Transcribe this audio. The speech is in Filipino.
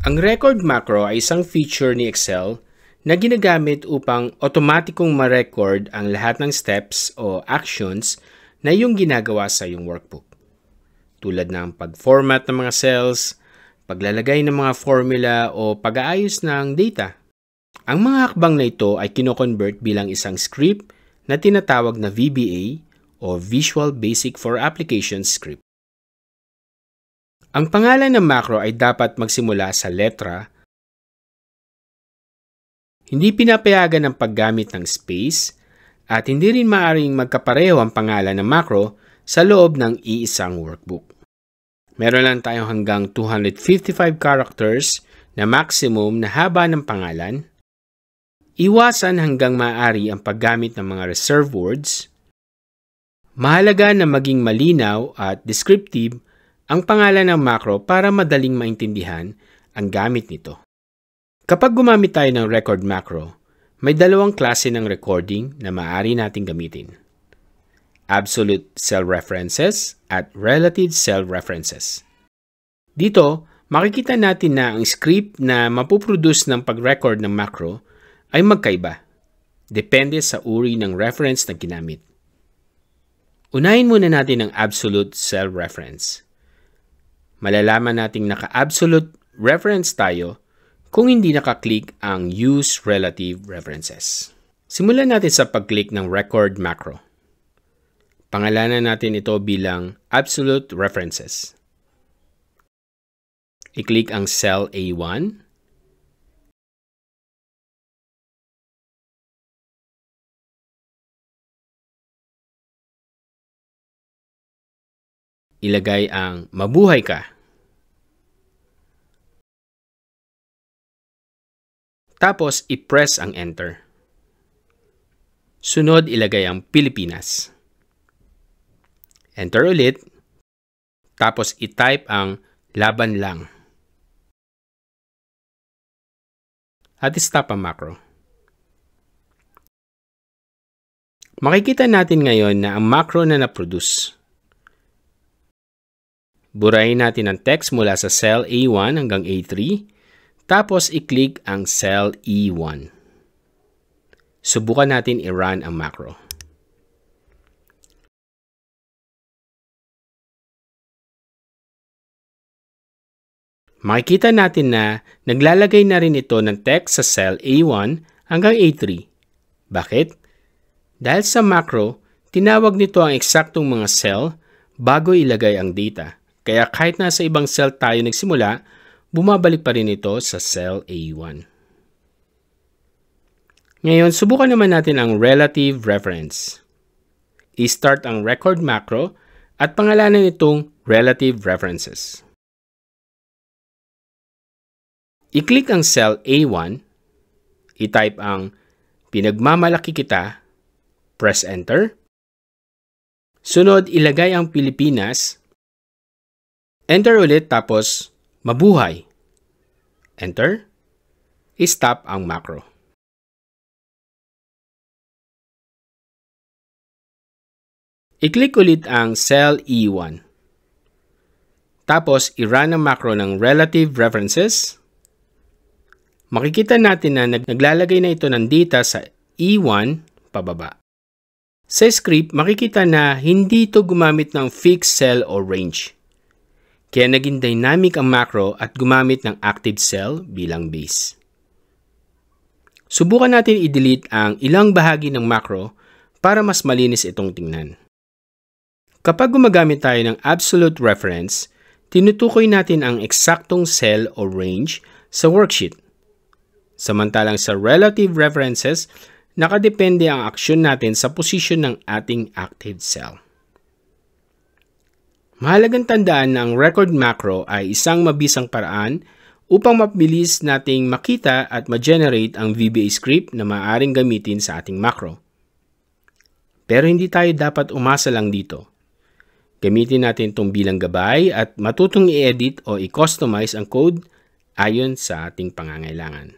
Ang record macro ay isang feature ni Excel na ginagamit upang otomatikong ma-record ang lahat ng steps o actions na iyong ginagawa sa iyong workbook. Tulad ng pag-format ng mga cells, paglalagay ng mga formula o pag-aayos ng data. Ang mga hakbang na ito ay kino-convert bilang isang script na tinatawag na VBA o Visual Basic for Applications script. Ang pangalan ng macro ay dapat magsimula sa letra. Hindi pinapayagan ang paggamit ng space at hindi rin maaaring magkapareho ang pangalan ng macro sa loob ng iisang workbook. Meron lang tayong hanggang 255 characters na maximum na haba ng pangalan. Iwasan hanggang maaari ang paggamit ng mga reserve words. Mahalaga na maging malinaw at descriptive ang pangalan ng macro para madaling maintindihan ang gamit nito. Kapag gumamit tayo ng record macro, may dalawang klase ng recording na maaari nating gamitin. Absolute cell references at relative cell references. Dito, makikita natin na ang script na mapuproduce ng pag-record ng macro ay magkaiba. Depende sa uri ng reference na ginamit. Unahin muna natin ang absolute cell reference. Malalaman nating naka-absolute reference tayo kung hindi nakaklik ang Use Relative References. Simulan natin sa pag-click ng Record Macro. Pangalanan natin ito bilang Absolute References. I-click ang cell A1. Ilagay ang mabuhay ka. Tapos, i-press ang Enter. Sunod, ilagay ang Pilipinas. Enter ulit. Tapos, i-type ang laban lang. At stop ang macro. Makikita natin ngayon na ang macro na na-produce. Burahin natin ang text mula sa cell A1 hanggang A3, tapos i-click ang cell E1. Subukan natin i-run ang macro. Makikita natin na naglalagay na rin ito ng text sa cell A1 hanggang A3. Bakit? Dahil sa macro, tinawag nito ang eksaktong mga cell bago ilagay ang data. Kaya kahit nasa ibang cell tayo nagsimula, bumabalik pa rin ito sa cell A1. Ngayon, subukan naman natin ang relative reference. I-start ang record macro at pangalanan itong relative references. I-click ang cell A1, i-type ang pinagmamalaki kita, press enter. Sunod, ilagay ang Pilipinas. Enter ulit tapos mabuhay. Enter. I-stop ang macro. I-click ulit ang cell E1. Tapos i-run ang macro ng relative references. Makikita natin na naglalagay na ito ng data sa E1 pababa. Sa script, makikita na hindi ito gumamit ng fixed cell o range. Kaya naging dynamic ang macro at gumamit ng active cell bilang base. Subukan natin i-delete ang ilang bahagi ng macro para mas malinis itong tingnan. Kapag gumagamit tayo ng absolute reference, tinutukoy natin ang eksaktong cell o range sa worksheet. Samantalang sa relative references, nakadepende ang aksyon natin sa posisyon ng ating active cell. Mahalagang tandaan na ang record macro ay isang mabisang paraan upang mabilis nating makita at ma-generate ang VBA script na maaaring gamitin sa ating macro. Pero hindi tayo dapat umasa lang dito. Gamitin natin itong bilang gabay at matutong i-edit o i-customize ang code ayon sa ating pangangailangan.